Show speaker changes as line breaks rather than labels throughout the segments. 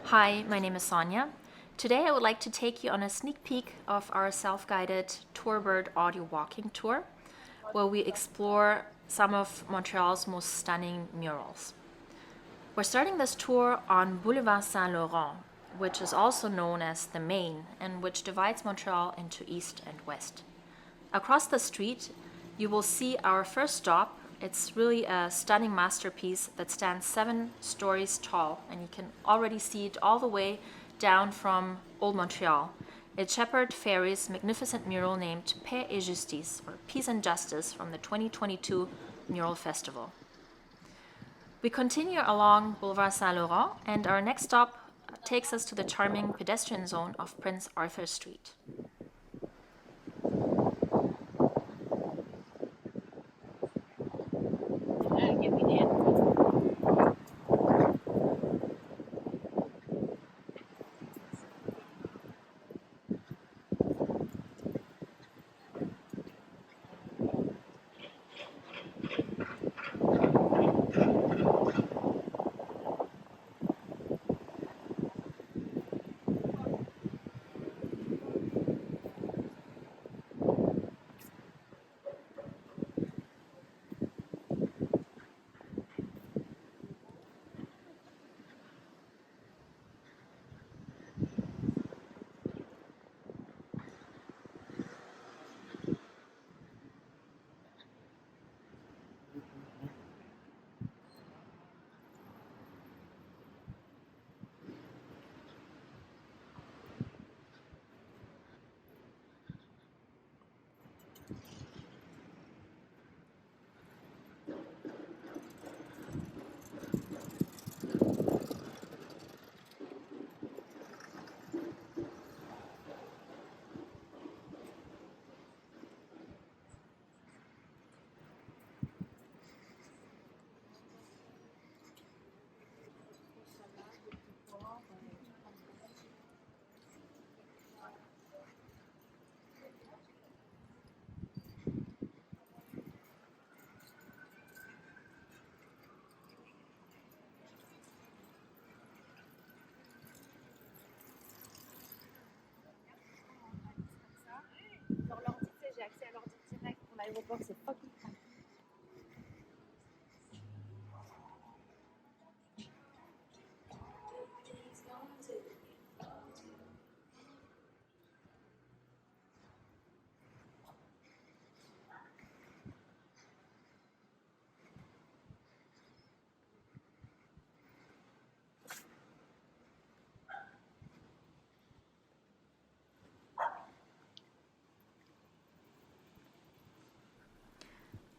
Hi, my name is Sonia. Today I would like to take you on a sneak peek of our self-guided Tourbird audio walking tour, where we explore some of Montreal's most stunning murals. We're starting this tour on Boulevard Saint-Laurent, which is also known as the Main and which divides Montreal into east and west. Across the street, you will see our first stop. It's really a stunning masterpiece that stands 7 stories tall, and you can already see it all the way down from Old Montreal. It's Shepard Fairey's magnificent mural named Paix et Justice, or Peace and Justice, from the 2022 Mural Festival. We continue along Boulevard Saint-Laurent, and our next stop takes us to the charming pedestrian zone of Prince Arthur Street.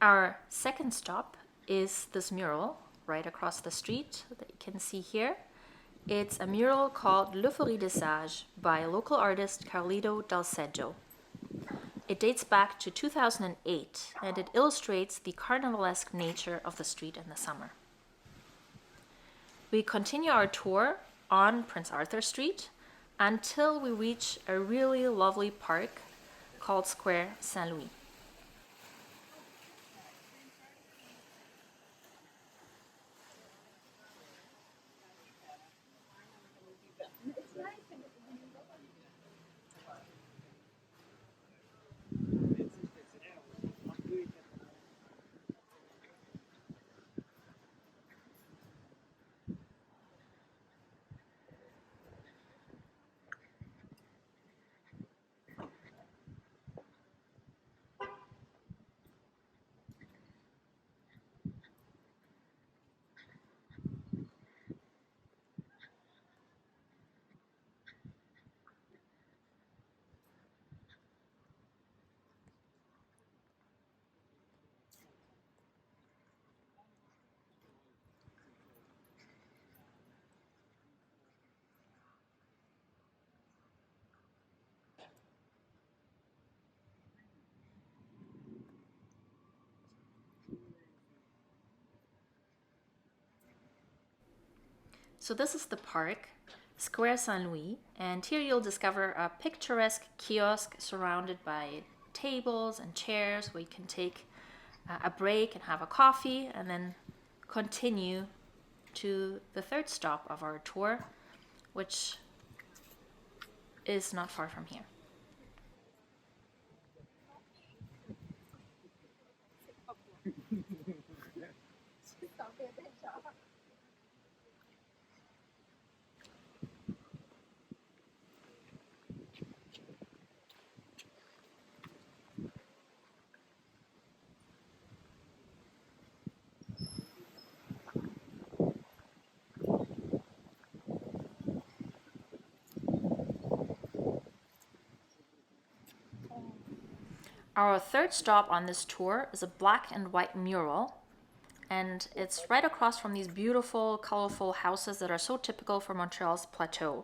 Our second stop is this mural right across the street that you can see here. It's a mural called L'Euphorie des Sages by local artist Carlito Dalceggio. It dates back to 2008 and it illustrates the carnivalesque nature of the street in the summer. We continue our tour on Prince Arthur Street until we reach a really lovely park called Square Saint-Louis. So this is the park, Square Saint-Louis, and here you'll discover a picturesque kiosk surrounded by tables and chairs where you can take a break and have a coffee and then continue to the third stop of our tour, which is not far from here. Our third stop on this tour is a black and white mural, and it's right across from these beautiful, colorful houses that are so typical for Montreal's Plateau.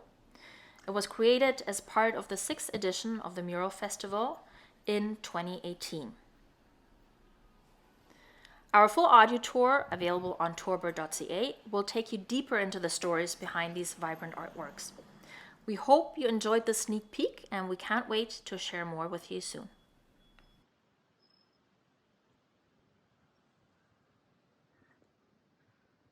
It was created as part of the 6th edition of the Mural Festival in 2018. Our full audio tour, available on tourbird.ca, will take you deeper into the stories behind these vibrant artworks. We hope you enjoyed this sneak peek, and we can't wait to share more with you soon.